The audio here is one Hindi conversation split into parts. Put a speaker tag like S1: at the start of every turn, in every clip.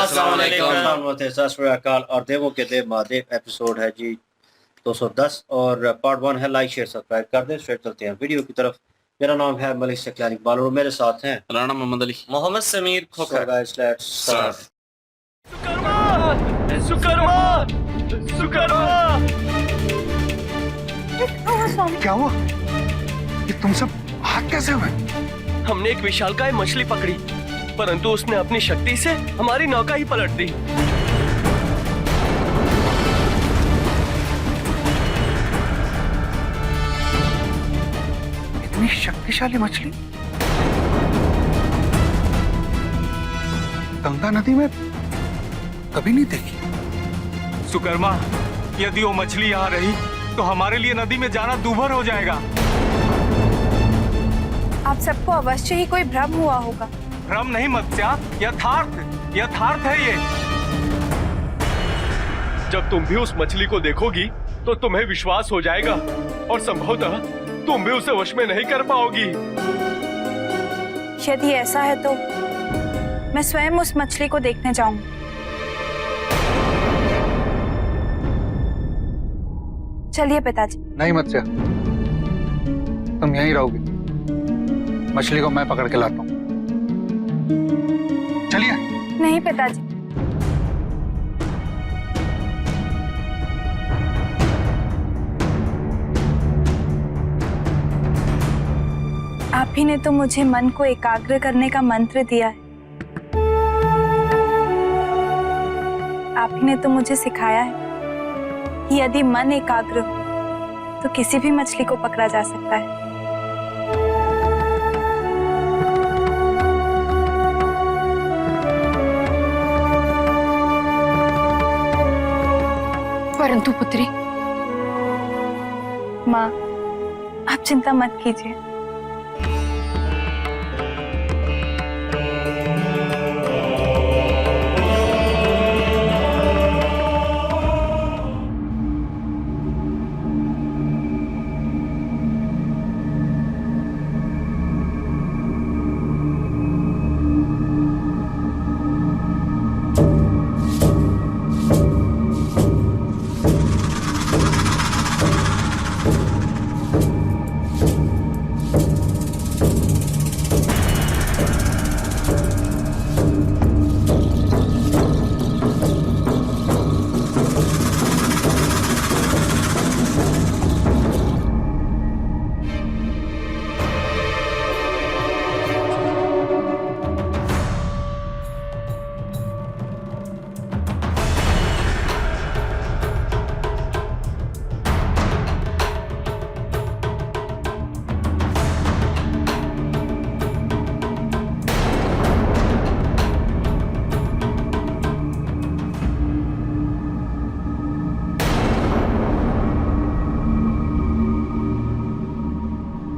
S1: अस्सलाम वालेकुम। सत श्री अकाल। और देवों के देव महादेव एपिसोड है जी 210 और पार्ट 1 है। लाइक शेयर सब्सक्राइब कर दें। स्ट्रेट चलते हैं वीडियो की तरफ। मेरा नाम है मलिक सकलानी इकबाल और मेरे साथ हैं
S2: Rana Mohammad Ali,
S3: Mohammad Sameer Khokhar.
S1: Guys let's start.
S4: क्या हुआ? ये तुम सब हाथ कैसे हुए?
S5: हमने एक विशालकाय मछली पकड़ी, परंतु उसने अपनी शक्ति से हमारी नौका ही पलट दी।
S4: इतनी शक्तिशाली मछली गंगा नदी में कभी नहीं देखी।
S6: सुकर्मा, यदि वो मछली यहाँ रही तो हमारे लिए नदी में जाना दूभर हो जाएगा।
S7: आप सबको अवश्य ही कोई भ्रम हुआ होगा।
S6: भ्रम नहीं मत्स्या, यथार्थ है ये।
S5: जब तुम भी उस मछली को देखोगी तो तुम्हें विश्वास हो जाएगा और संभवतः तुम भी उसे वश में नहीं कर पाओगी।
S7: यदि ऐसा है तो मैं स्वयं उस मछली को देखने जाऊंगी। चलिए पिताजी।
S4: नहीं मत्स्या, तुम यहीं रहोगी। मछली को मैं पकड़ के लाता हूँ। चलिए।
S7: नहीं पिताजी, आप ही ने तो मुझे मन को एकाग्र करने का मंत्र दिया है। आप ही ने तो मुझे सिखाया है कि यदि मन एकाग्र हो तो किसी भी मछली को पकड़ा जा सकता है।
S8: परंतु पुत्री,
S7: माँ, आप चिंता मत कीजिए।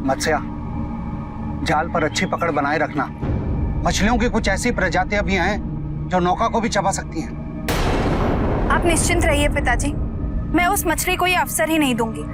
S4: मत्स्या, जाल पर अच्छी पकड़ बनाए रखना। मछलियों की कुछ ऐसी प्रजातियां भी हैं जो नौका को भी चबा सकती हैं।
S7: आप निश्चिंत रहिए पिताजी, मैं उस मछली को ये अवसर ही नहीं दूंगी।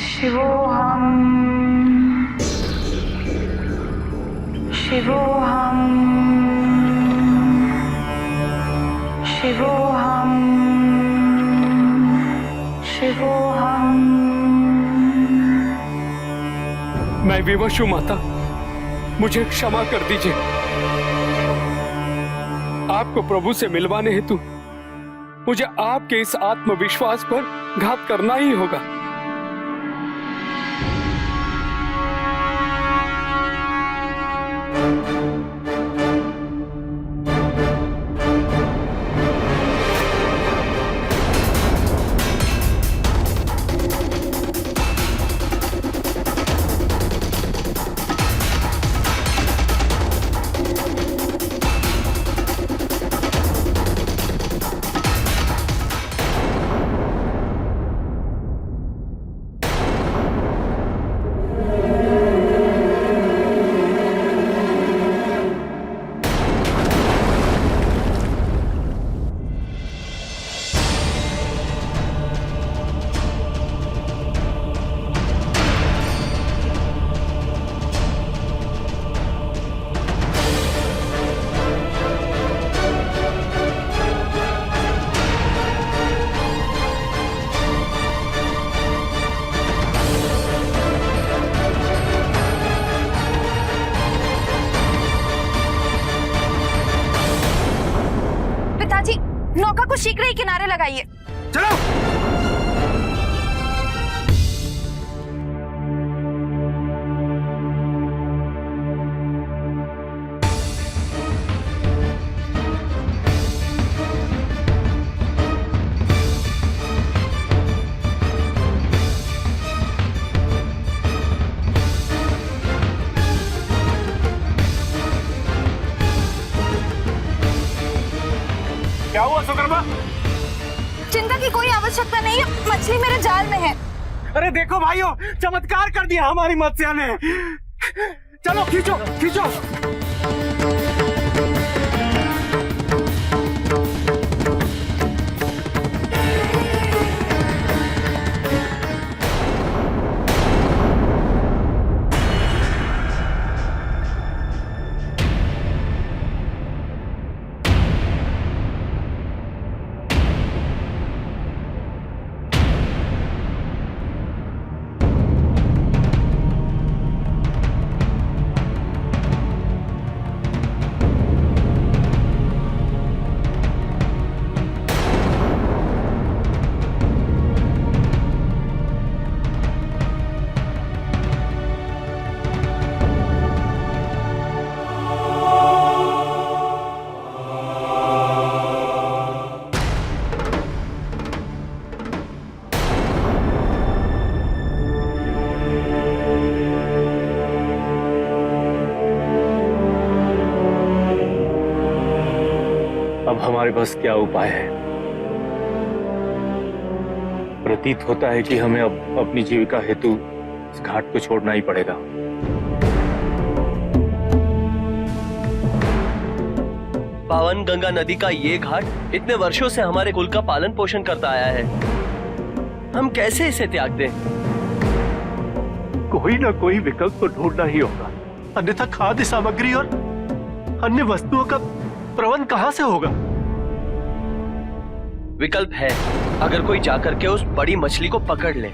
S7: शिवोहम शिवोहम शिवोहम शिवोहम।
S5: मैं विवश हूँ माता, मुझे क्षमा कर दीजिए। आपको प्रभु से मिलवाने हेतु मुझे आपके इस आत्मविश्वास पर घात करना ही होगा।
S7: को शीघ्र ही किनारे लगाइए।
S4: चलो।
S6: क्या हुआ सुकर्मा?
S7: चिंता की कोई आवश्यकता नहीं है, मछली मेरे जाल में है।
S6: अरे देखो भाइयों, चमत्कार कर दिया हमारी मत्स्या ने। चलो खींचो खींचो।
S5: अब हमारे पास क्या उपाय है? प्रतीत होता है कि हमें अब अपनी जीविका हेतु इस घाट को छोड़ना ही पड़ेगा।
S2: पावन गंगा नदी का ये घाट इतने वर्षों से हमारे कुल का पालन पोषण करता आया है, हम कैसे इसे त्याग दें?
S5: कोई ना कोई विकल्प तो ढूंढना ही होगा, अन्यथा खाद्य सामग्री और अन्य वस्तुओं का प्रबंध कहां से होगा?
S2: विकल्प है, अगर कोई जाकर के उस बड़ी मछली को पकड़ ले,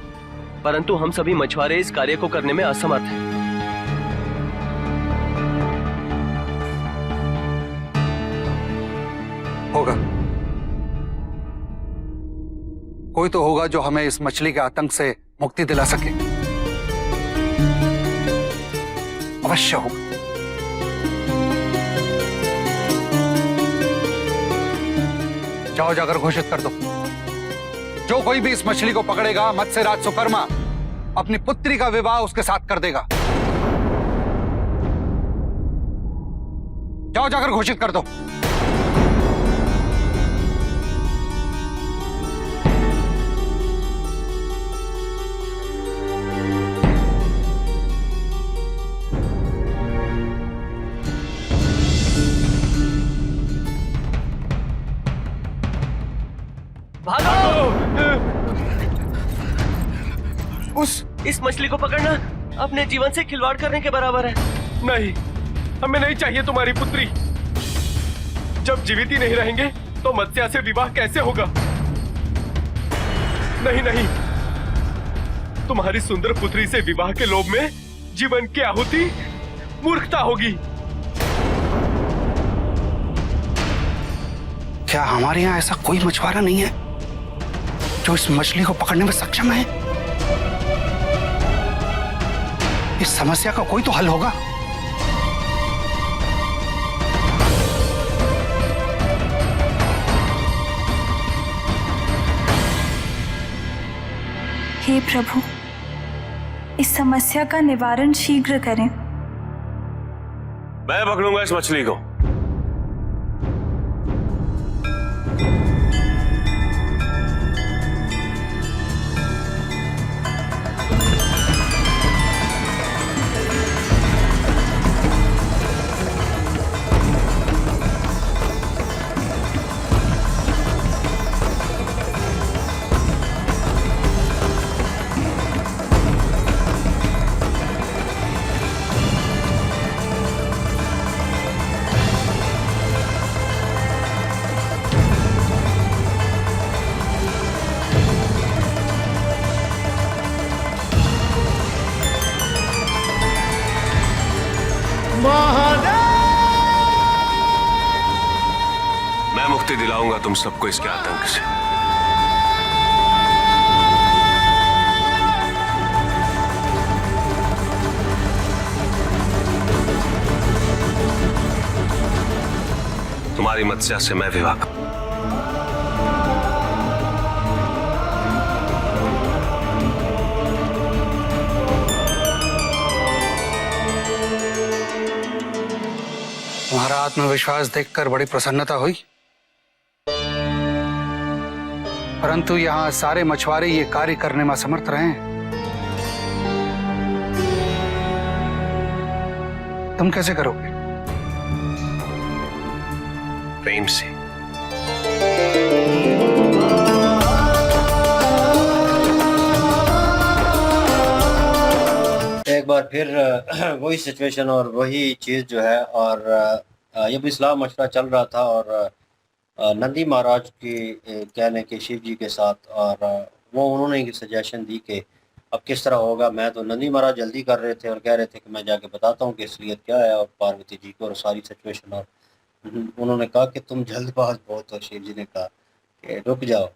S2: परंतु हम सभी मछुआरे इस कार्य को करने में असमर्थ हैं।
S4: होगा, कोई तो होगा जो हमें इस मछली के आतंक से मुक्ति दिला सके। अवश्य होगा। जाओ, जाकर घोषित कर दो, जो कोई भी इस मछली को पकड़ेगा, मत्स्यराज सुकर्मा अपनी पुत्री का विवाह उसके साथ कर देगा। जाओ, जाकर घोषित कर दो।
S2: इस मछली को पकड़ना अपने जीवन से खिलवाड़ करने के बराबर है।
S5: नहीं, हमें नहीं चाहिए तुम्हारी पुत्री। जब जीवित ही नहीं रहेंगे तो मत्स्या से विवाह कैसे होगा? नहीं नहीं, तुम्हारी सुंदर पुत्री से विवाह के लोभ में जीवन की आहुति मूर्खता होगी।
S4: क्या हमारे यहाँ ऐसा कोई मछुआरा नहीं है जो इस मछली को पकड़ने में सक्षम है? इस समस्या का कोई तो हल होगा।
S7: हे प्रभु, इस समस्या का निवारण शीघ्र करें।
S5: मैं पकड़ूंगा इस मछली को।
S3: मुक्ति दिलाऊंगा तुम सबको इसके आतंक से। तुम्हारी मत्स्या से मैं विवाह करूं।
S4: तुम्हारा आत्मविश्वास देखकर बड़ी प्रसन्नता हुई, परंतु यहाँ सारे मछुआरे ये कार्य करने में असमर्थ रहे हैं। तुम कैसे करोगे?
S3: प्रेम से।
S1: एक बार फिर वही सिचुएशन और वही चीज़ जो है, और ये भी इस्लाम मशवरा चल रहा था, और नंदी महाराज के कहने के शिव जी के साथ, और वो उन्होंने एक सजेशन दी कि अब किस तरह होगा। मैं तो नंदी महाराज जल्दी कर रहे थे और कह रहे थे कि मैं जाके बताता हूँ कि असलियत क्या है, और पार्वती जी को और सारी सिचुएशन, और उन्होंने कहा कि तुम जल्दबाज बहुत हो। शिव जी ने कहा कि रुक जाओ,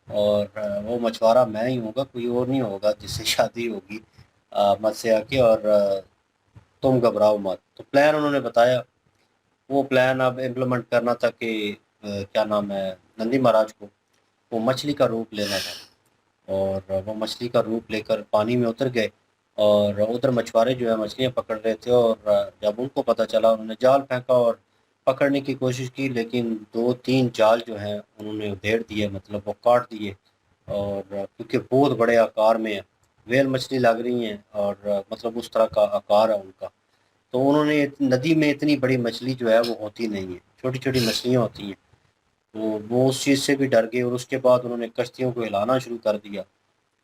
S1: और वो मछुआरा मैं ही होगा, कोई और नहीं होगा जिससे शादी होगी मत्स्या की, और तुम घबराओ मत। तो प्लान उन्होंने बताया। वो प्लान अब इम्प्लीमेंट करना था कि क्या नाम है, नंदी महाराज को वो मछली का रूप लेना था, और वो मछली का रूप लेकर पानी में उतर गए, और उधर मछुआरे जो है मछलियाँ पकड़ रहे थे, और जब उनको पता चला उन्होंने जाल फेंका और पकड़ने की कोशिश की, लेकिन 2-3 जाल जो हैं उन्होंने उधेड़ दिए, मतलब वो काट दिए, और क्योंकि बहुत बड़े आकार में है, वेल मछली लग रही हैं, और मतलब उस तरह का आकार है उनका। तो उन्होंने नदी में इतनी बड़ी मछली जो है वो होती नहीं है, छोटी छोटी मछलियाँ होती हैं। तो वो उस चीज़ से भी डर गए, और उसके बाद उन्होंने कश्तियों को हिलाना शुरू कर दिया,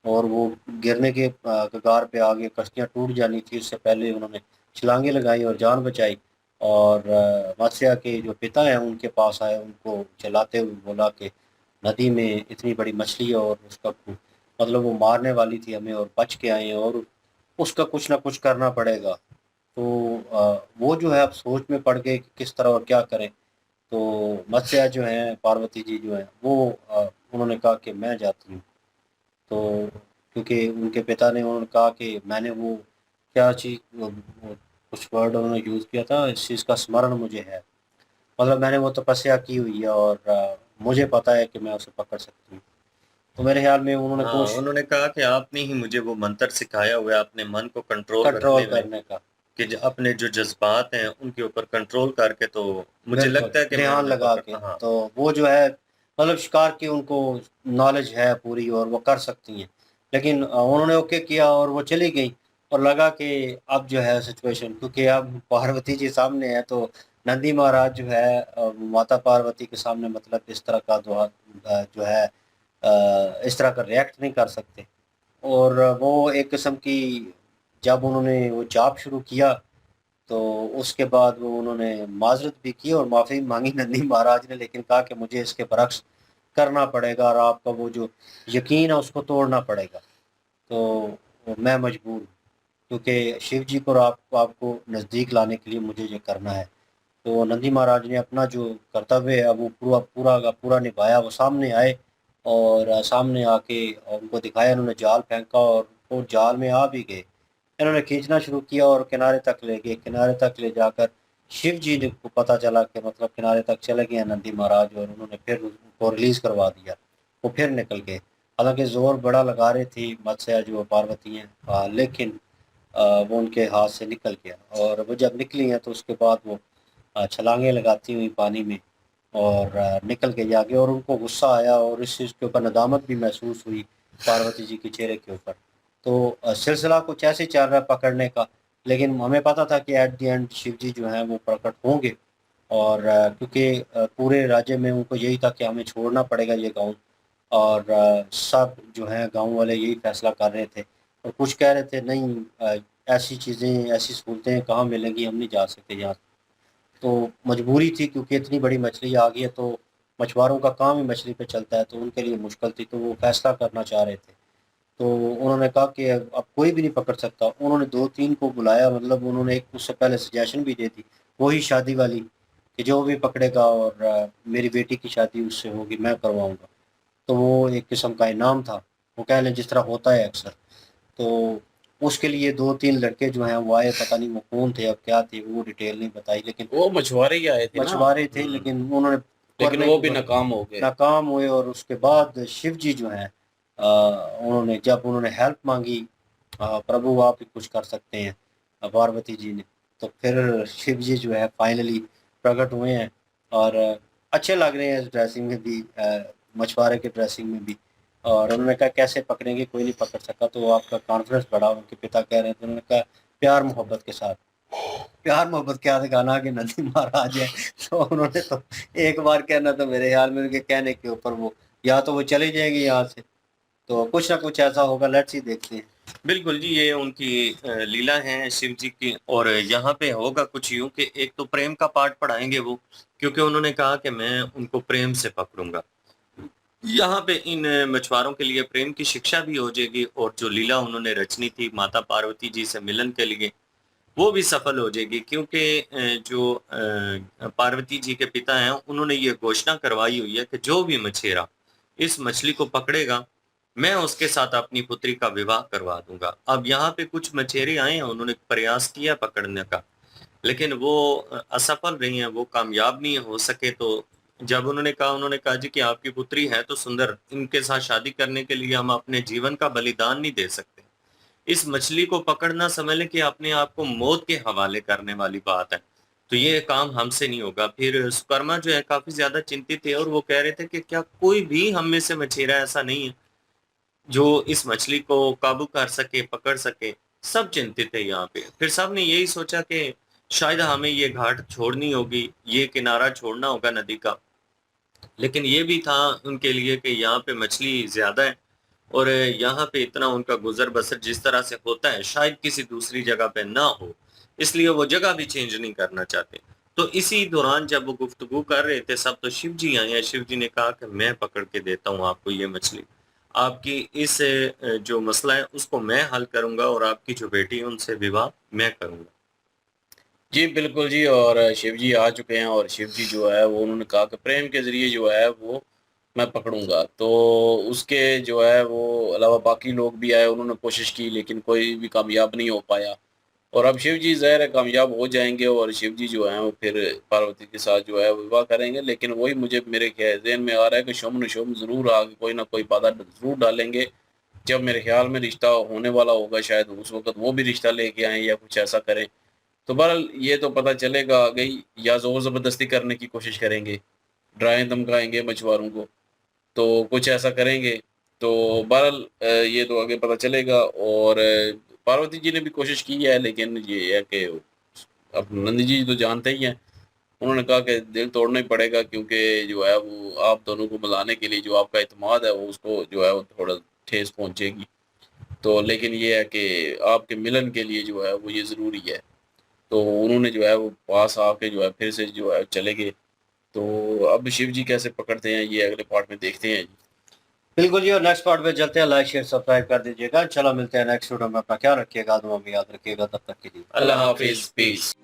S1: और वो गिरने के कगार पे आ गए, कश्तियाँ टूट जानी थी, उससे पहले उन्होंने छलांगे लगाई और जान बचाई। और मत्स्या के जो पिता हैं उनके पास आए, उनको चलाते हुए बोला कि नदी में इतनी बड़ी मछली है, और उसका मतलब वो मारने वाली थी हमें, और बच के आए हैं, और उसका कुछ ना कुछ करना पड़ेगा। तो वो जो है अब सोच में पड़ गए कि किस तरह और क्या करें। तो मत्स्या जो हैं, पार्वती जी जो हैं, वो उन्होंने कहा कि मैं जाती हूँ। तो क्योंकि उनके पिता ने उन्होंने कहा कि मैंने वो क्या चीज़, वो कुछ वर्ड उन्होंने यूज़ किया था, इस चीज़ का स्मरण मुझे है, मतलब मैंने वो तपस्या की हुई है, और मुझे पता है कि मैं उसे पकड़ सकती हूँ। तो मेरे ख्याल में उन्होंने
S8: हाँ, उन्होंने कहा कि आपने ही मुझे वो मंत्र सिखाया हुआ है अपने मन को कंट्रोल
S1: कंट्रोल
S8: रखने में,
S1: करने का
S8: कि अपने जो जज्बात हैं उनके ऊपर कंट्रोल करके, तो मुझे लगता है कि मैं
S1: ध्यान
S8: उन्हें
S1: लगा के।
S8: हाँ।
S1: तो वो जो है मतलब शिकार की उनको नॉलेज है पूरी, और वो कर सकती हैं। लेकिन उन्होंने ओके किया और वो चली गई, और लगा कि अब जो है सिचुएशन, क्योंकि अब पार्वती जी सामने है, तो नंदी महाराज जो है माता पार्वती के सामने मतलब इस तरह का जो है इस तरह का रिएक्ट नहीं कर सकते। और वो एक किस्म की, जब उन्होंने वो जाप शुरू किया, तो उसके बाद वो उन्होंने माज़रत भी की और माफ़ी मांगी नंदी महाराज ने, लेकिन कहा कि मुझे इसके बरक्स करना पड़ेगा, और आपका वो जो यकीन है उसको तोड़ना पड़ेगा। तो मैं मजबूर हूँ, क्योंकि शिव जी को और आपको नज़दीक लाने के लिए मुझे ये करना है। तो नंदी महाराज ने अपना जो कर्तव्य है वो पूरा पूरा का पूरा निभाया। वो सामने आए, और सामने आके और उनको दिखाया, उन्होंने जाल फेंका, और वो जाल में आ भी गए। इन्होंने खींचना शुरू किया और किनारे तक ले गए। किनारे तक ले जाकर शिव जी को पता चला कि मतलब किनारे तक चले गए हैं नंदी महाराज, और उन्होंने फिर उनको रिलीज़ करवा दिया। वो फिर निकल गए, हालांकि ज़ोर बड़ा लगा रही थी मत्स्या जो पार्वती हैं, लेकिन वो उनके हाथ से निकल गया। और वो जब निकली हैं तो उसके बाद वो छलांगे लगाती हुई पानी में, और निकल के जाके, और उनको गुस्सा आया, और इस चीज़ के ऊपर नदामत भी महसूस हुई पार्वती जी के चेहरे के ऊपर। तो सिलसिला कुछ ऐसे ही चल रहा है पकड़ने का, लेकिन हमें पता था कि एट द एंड शिव जी जो हैं वो प्रकट होंगे, और क्योंकि पूरे राज्य में उनको यही था कि हमें छोड़ना पड़ेगा ये गाँव, और सब जो हैं गाँव वाले यही फैसला कर रहे थे, और कुछ कह रहे थे नहीं, ऐसी चीज़ें, ऐसी सहूलतें कहाँ मिलेंगी, हम नहीं जा सकते यहाँ। तो मजबूरी थी, क्योंकि इतनी बड़ी मछली आ गई है, तो मछुआरों का काम ही मछली पे चलता है, तो उनके लिए मुश्किल थी, तो वो फैसला करना चाह रहे थे। तो उन्होंने कहा कि अब कोई भी नहीं पकड़ सकता। उन्होंने 2-3 को बुलाया, मतलब उन्होंने एक उससे पहले सजेशन भी दे दी, वही शादी वाली, कि जो भी पकड़ेगा और मेरी बेटी की शादी उससे होगी, मैं करवाऊंगा। तो वो एक किस्म का इनाम था, वो कह लें जिस तरह होता है अक्सर। तो उसके लिए 2-3 लड़के जो हैं वो आए, पता नहीं वो कौन थे, अब क्या थे वो डिटेल नहीं बताई, लेकिन
S9: वो मछुआरे ही आए थे ना।
S1: मछुआरे थे, लेकिन उन्होंने
S9: लेकिन
S1: करने
S9: वो
S1: की
S9: भी
S1: कोशिश-
S9: नाकाम हो गए।
S1: नाकाम हुए। और उसके बाद शिव जी जो हैं उन्होंने जब उन्होंने हेल्प मांगी, प्रभु आप ही कुछ कर सकते हैं, पार्वती जी ने, तो फिर शिव जी जो है फाइनली प्रकट हुए हैं और अच्छे लग रहे हैं इस ड्रेसिंग में भी, मछुआरे के ड्रेसिंग में भी। और उन्होंने कहा कैसे पकड़ेंगे, कोई नहीं पकड़ सका। तो आपका कॉन्फिडेंस बढ़ा, उनके पिता कह रहे थे। उन्होंने कहा प्यार मोहब्बत के साथ। प्यार मोहब्बत क्या दिखाना कि नंदी महाराज है। तो उन्होंने तो एक बार कहना, तो मेरे ख्याल में उनके कहने के ऊपर वो या तो वो चले जाएंगे यहाँ से, तो कुछ ना कुछ ऐसा होगा। लेट्स ही देखते हैं।
S8: बिल्कुल जी, ये उनकी लीला है शिव जी की। और यहाँ पे होगा कुछ यूं कि एक तो प्रेम का पाठ पढ़ाएंगे वो, क्योंकि उन्होंने कहा कि मैं उनको प्रेम से पकड़ूंगा। यहाँ पे इन मछुआरों के लिए प्रेम की शिक्षा भी हो जाएगी, और जो लीला उन्होंने रचनी थी माता पार्वती जी से मिलन के लिए, वो भी सफल हो जाएगी। क्योंकि जो पार्वती जी के पिता हैं, उन्होंने ये घोषणा करवाई हुई है कि जो भी मछेरा इस मछली को पकड़ेगा, मैं उसके साथ अपनी पुत्री का विवाह करवा दूंगा। अब यहाँ पे कुछ मछेरे आए हैं, उन्होंने प्रयास किया पकड़ने का, लेकिन वो असफल रही हैं, वो कामयाब नहीं हो सके। तो जब उन्होंने कहा जी कि आपकी पुत्री है तो सुंदर, इनके साथ शादी करने के लिए हम अपने जीवन का बलिदान नहीं दे सकते। इस मछली को पकड़ना समझ लें कि अपने आप को मौत के हवाले करने वाली बात है, तो ये काम हमसे नहीं होगा। फिर सुकर्मा जो है काफी ज्यादा चिंतित थे, और वो कह रहे थे कि क्या कोई भी हम में से मछेरा ऐसा नहीं है जो इस मछली को काबू कर सके, पकड़ सके। सब चिंतित थे यहाँ पे। फिर सब ने यही सोचा कि शायद हमें ये घाट छोड़नी होगी, ये किनारा छोड़ना होगा नदी का। लेकिन ये भी था उनके लिए कि यहाँ पे मछली ज्यादा है, और यहाँ पे इतना उनका गुजर बसर जिस तरह से होता है शायद किसी दूसरी जगह पे ना हो, इसलिए वो जगह भी चेंज नहीं करना चाहते। तो इसी दौरान जब वो गुफ्तगू कर रहे थे सब, तो शिव जी आए हैं। शिव जी ने कहा कि मैं पकड़ के देता हूँ आपको ये मछली, आपकी इस जो मसला है उसको मैं हल करूंगा, और आपकी जो बेटी है उनसे विवाह मैं करूंगा।
S9: जी बिल्कुल जी, और शिव जी आ चुके हैं, और शिव जी जो है वो उन्होंने कहा कि प्रेम के जरिए जो है वो मैं पकड़ूंगा। तो उसके जो है वो अलावा बाकी लोग भी आए, उन्होंने कोशिश की, लेकिन कोई भी कामयाब नहीं हो पाया। और अब शिव जी ज़ाहिर है कामयाब हो जाएंगे, और शिव जी जो हैं वो फिर पार्वती के साथ जो है विवाह करेंगे। लेकिन वही मुझे मेरे ज़हन में आ रहा है कि शुम न शुम ज़रूर आगे कोई ना कोई बाधा ज़रूर डालेंगे। जब मेरे ख्याल में रिश्ता होने वाला होगा, शायद उस वक्त वो भी रिश्ता लेके आएँ या कुछ ऐसा करें। तो बहरहाल ये तो पता चलेगा आगे ही, या ज़ोर ज़बरदस्ती करने की कोशिश करेंगे, डराएं धमकाएंगे मछुआरों को, तो कुछ ऐसा करेंगे। तो बहरहाल ये तो आगे पता चलेगा। और पार्वती जी ने भी कोशिश की है, लेकिन ये है कि अब नंदी जी तो जानते ही हैं, उन्होंने कहा कि दिल तोड़ना ही पड़ेगा, क्योंकि जो है वो आप दोनों को मिलाने के लिए जो आपका इत्मीनान है वो उसको जो है वो थोड़ा ठेस पहुंचेगी। तो लेकिन ये है कि आपके मिलन के लिए जो है वो ये ज़रूरी है। तो उन्होंने जो है वो पास आके जो है फिर से जो है चले गए। तो अब शिव जी कैसे पकड़ते हैं ये अगले पार्ट में देखते हैं जी।
S1: बिल्कुल जी, और नेक्स्ट पार्ट में चलते हैं। लाइक शेयर सब्सक्राइब कर दीजिएगा। चलो मिलते हैं नेक्स्ट वीडियो में। अपना ख्याल रखिएगा, दुआ में याद रखिएगा। तब तक के लिए
S9: अल्लाह हाफिज़, पीस।